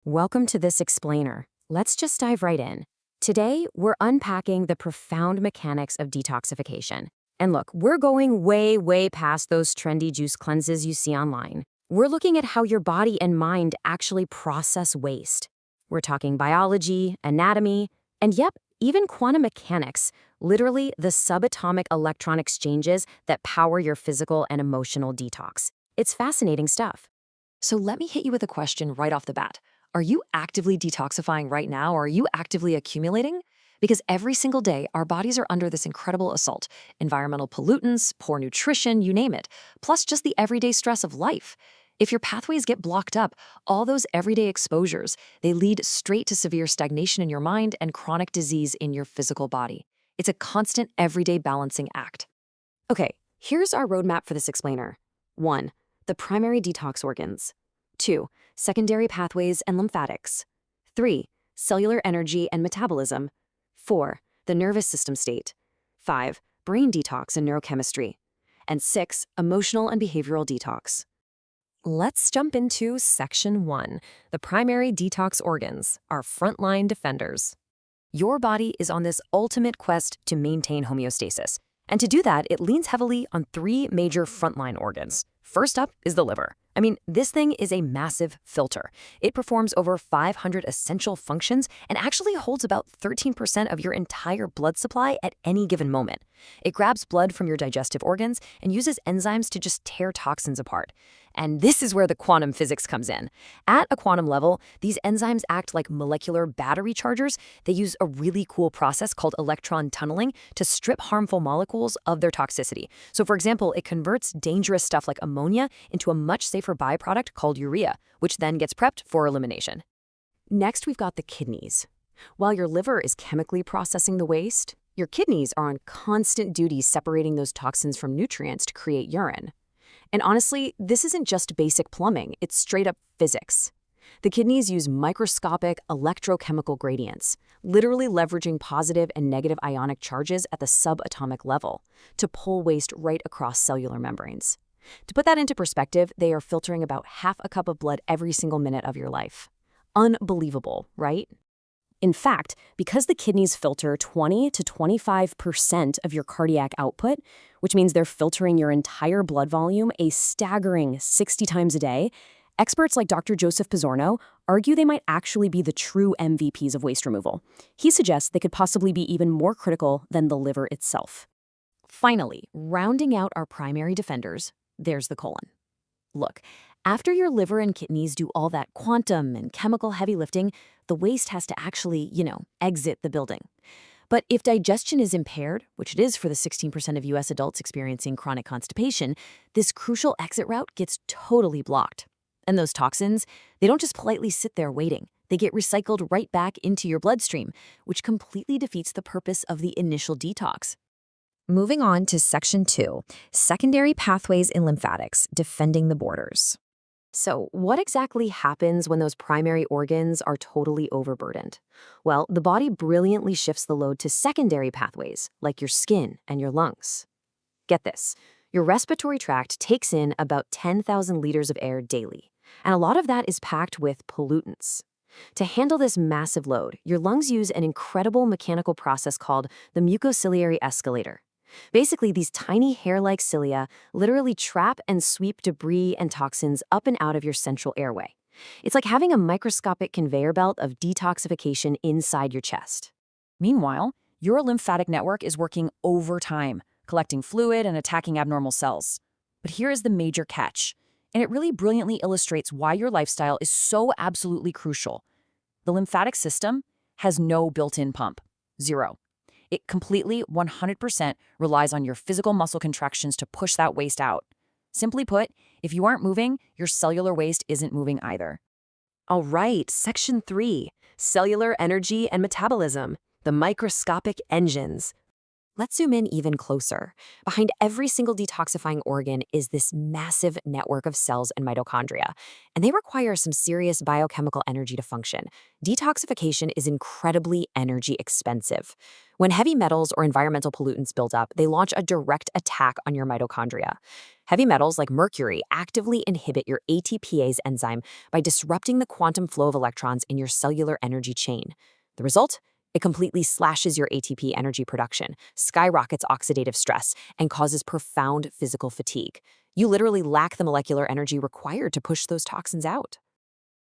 Welcome to this explainer. Let's just dive right in. Today, we're unpacking the profound mechanics of detoxification. And look, we're going way past those trendy juice cleanses you see online. We're looking at how your body and mind actually process waste. We're talking biology, anatomy, and yep, even quantum mechanics, literally the subatomic electron exchanges that power your physical and emotional detox. It's fascinating stuff. So let me hit you with a question right off the bat. Are you actively detoxifying right now, or are you actively accumulating? Because every single day, our bodies are under this incredible assault. Environmental pollutants, poor nutrition, you name it. Plus just the everyday stress of life. If your pathways get blocked up, all those everyday exposures, they lead straight to severe stagnation in your mind and chronic disease in your physical body. It's a constant everyday balancing act. Okay, here's our roadmap for this explainer. 1. The primary detox organs. 2. Secondary pathways and lymphatics. 3. Cellular energy and metabolism. 4. The nervous system state. 5. Brain detox and neurochemistry. And 6. Emotional and behavioral detox. Let's jump into Section 1, the primary detox organs, our frontline defenders. Your body is on this ultimate quest to maintain homeostasis. And to do that, it leans heavily on 3 major frontline organs. First up is the liver. I mean, this thing is a massive filter. It performs over 500 essential functions and actually holds about 13% of your entire blood supply at any given moment. It grabs blood from your digestive organs and uses enzymes to just tear toxins apart. And this is where the quantum physics comes in. At a quantum level, these enzymes act like molecular battery chargers. They use a really cool process called electron tunneling to strip harmful molecules of their toxicity. So for example, it converts dangerous stuff like ammonia into a much safer byproduct called urea, which then gets prepped for elimination. Next, we've got the kidneys. While your liver is chemically processing the waste, your kidneys are on constant duty separating those toxins from nutrients to create urine. And honestly, this isn't just basic plumbing, it's straight up physics. The kidneys use microscopic electrochemical gradients, literally leveraging positive and negative ionic charges at the subatomic level to pull waste right across cellular membranes. To put that into perspective, they are filtering about half a cup of blood every single minute of your life. Unbelievable, right? In fact, because the kidneys filter 20 to 25% of your cardiac output, which means they're filtering your entire blood volume a staggering 60 times a day, experts like Dr. Joseph Pizzorno argue they might actually be the true MVPs of waste removal. He suggests they could possibly be even more critical than the liver itself. Finally, rounding out our primary defenders, there's the colon. Look, after your liver and kidneys do all that quantum and chemical heavy lifting, the waste has to actually, exit the building. But if digestion is impaired, which it is for the 16% of US adults experiencing chronic constipation, this crucial exit route gets totally blocked. And those toxins, they don't just politely sit there waiting. They get recycled right back into your bloodstream, which completely defeats the purpose of the initial detox. Moving on to Section 2, secondary pathways and lymphatics, defending the borders. So what exactly happens when those primary organs are totally overburdened? Well, the body brilliantly shifts the load to secondary pathways, like your skin and your lungs. Get this, your respiratory tract takes in about 10,000 liters of air daily, and a lot of that is packed with pollutants. To handle this massive load, your lungs use an incredible mechanical process called the mucociliary escalator. Basically, these tiny hair-like cilia literally trap and sweep debris and toxins up and out of your central airway. It's like having a microscopic conveyor belt of detoxification inside your chest. Meanwhile, your lymphatic network is working overtime, collecting fluid and attacking abnormal cells. But here is the major catch, and it really brilliantly illustrates why your lifestyle is so absolutely crucial. The lymphatic system has no built-in pump. Zero. It completely, 100% relies on your physical muscle contractions to push that waste out. Simply put, if you aren't moving, your cellular waste isn't moving either. All right, Section 3, cellular energy and metabolism, the microscopic engines. Let's zoom in even closer. Behind every single detoxifying organ is this massive network of cells and mitochondria, and they require some serious biochemical energy to function. Detoxification is incredibly energy expensive. When heavy metals or environmental pollutants build up, they launch a direct attack on your mitochondria. Heavy metals like mercury actively inhibit your ATPase enzyme by disrupting the quantum flow of electrons in your cellular energy chain. The result? It completely slashes your ATP energy production, skyrockets oxidative stress, and causes profound physical fatigue. You literally lack the molecular energy required to push those toxins out.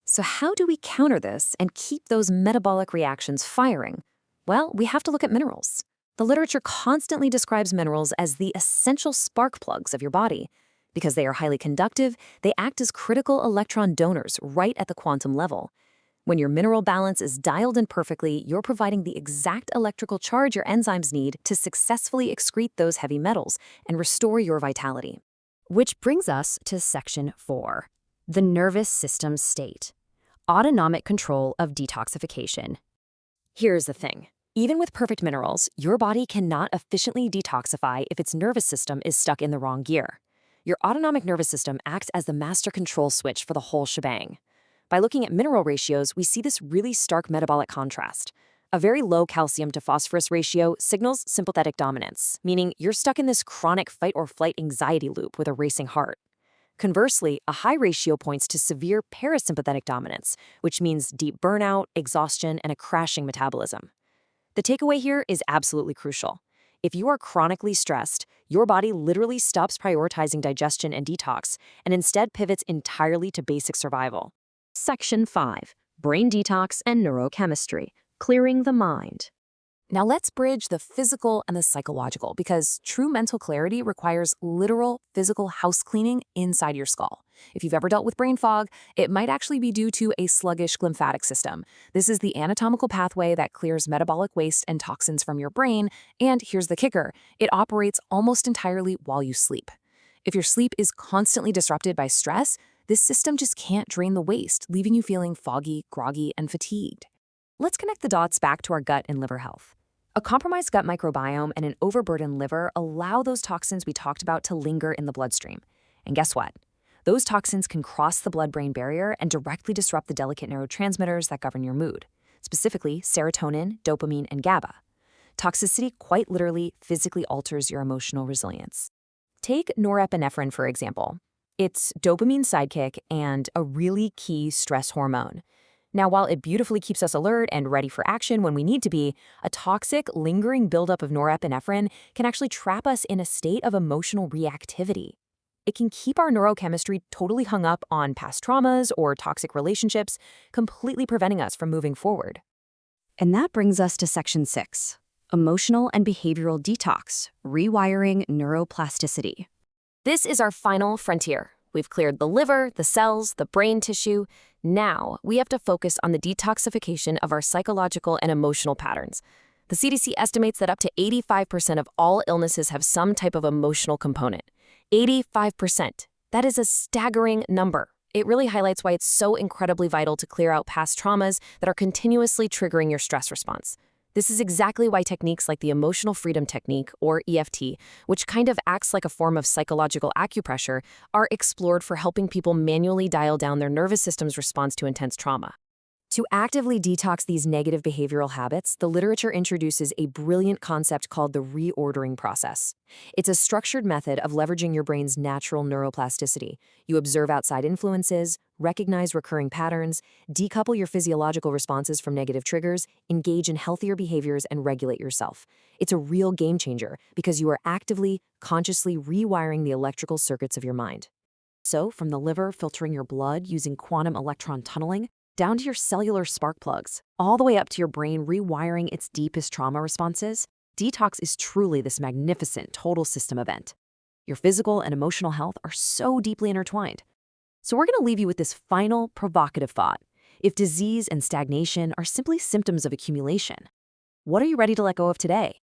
So how do we counter this and keep those metabolic reactions firing? Well, we have to look at minerals. The literature constantly describes minerals as the essential spark plugs of your body. Because they are highly conductive, they act as critical electron donors right at the quantum level. When your mineral balance is dialed in perfectly, you're providing the exact electrical charge your enzymes need to successfully excrete those heavy metals and restore your vitality. Which brings us to Section 4, the nervous system state. Autonomic control of detoxification. Here's the thing. Even with perfect minerals, your body cannot efficiently detoxify if its nervous system is stuck in the wrong gear. Your autonomic nervous system acts as the master control switch for the whole shebang. By looking at mineral ratios, we see this really stark metabolic contrast. A very low calcium to phosphorus ratio signals sympathetic dominance, meaning you're stuck in this chronic fight-or-flight anxiety loop with a racing heart. Conversely, a high ratio points to severe parasympathetic dominance, which means deep burnout, exhaustion, and a crashing metabolism. The takeaway here is absolutely crucial. If you are chronically stressed, your body literally stops prioritizing digestion and detox and instead pivots entirely to basic survival. Section 5. Brain detox and neurochemistry. Clearing the mind. Now let's bridge the physical and the psychological, because true mental clarity requires literal physical house cleaning inside your skull. If you've ever dealt with brain fog, it might actually be due to a sluggish lymphatic system. This is the anatomical pathway that clears metabolic waste and toxins from your brain, and here's the kicker, it operates almost entirely while you sleep. If your sleep is constantly disrupted by stress, this system just can't drain the waste, leaving you feeling foggy, groggy, and fatigued. Let's connect the dots back to our gut and liver health. A compromised gut microbiome and an overburdened liver allow those toxins we talked about to linger in the bloodstream. And guess what? Those toxins can cross the blood-brain barrier and directly disrupt the delicate neurotransmitters that govern your mood, specifically serotonin, dopamine, and GABA. Toxicity quite literally physically alters your emotional resilience. Take norepinephrine, for example. It's dopamine's sidekick and a really key stress hormone. Now, while it beautifully keeps us alert and ready for action when we need to be, a toxic, lingering buildup of norepinephrine can actually trap us in a state of emotional reactivity. It can keep our neurochemistry totally hung up on past traumas or toxic relationships, completely preventing us from moving forward. And that brings us to Section 6, Emotional and Behavioral Detox, Rewiring Neuroplasticity. This is our final frontier. We've cleared the liver, the cells, the brain tissue. Now, we have to focus on the detoxification of our psychological and emotional patterns. The CDC estimates that up to 85% of all illnesses have some type of emotional component. 85%. That is a staggering number. It really highlights why it's so incredibly vital to clear out past traumas that are continuously triggering your stress response. This is exactly why techniques like the Emotional Freedom Technique, or EFT, which kind of acts like a form of psychological acupressure, are explored for helping people manually dial down their nervous system's response to intense trauma. To actively detox these negative behavioral habits, the literature introduces a brilliant concept called the reordering process. It's a structured method of leveraging your brain's natural neuroplasticity. You observe outside influences, recognize recurring patterns, decouple your physiological responses from negative triggers, engage in healthier behaviors, and regulate yourself. It's a real game changer because you are actively, consciously rewiring the electrical circuits of your mind. So, from the liver filtering your blood using quantum electron tunneling, down to your cellular spark plugs, all the way up to your brain rewiring its deepest trauma responses, detox is truly this magnificent total system event. Your physical and emotional health are so deeply intertwined. So we're going to leave you with this final provocative thought. If disease and stagnation are simply symptoms of accumulation, what are you ready to let go of today?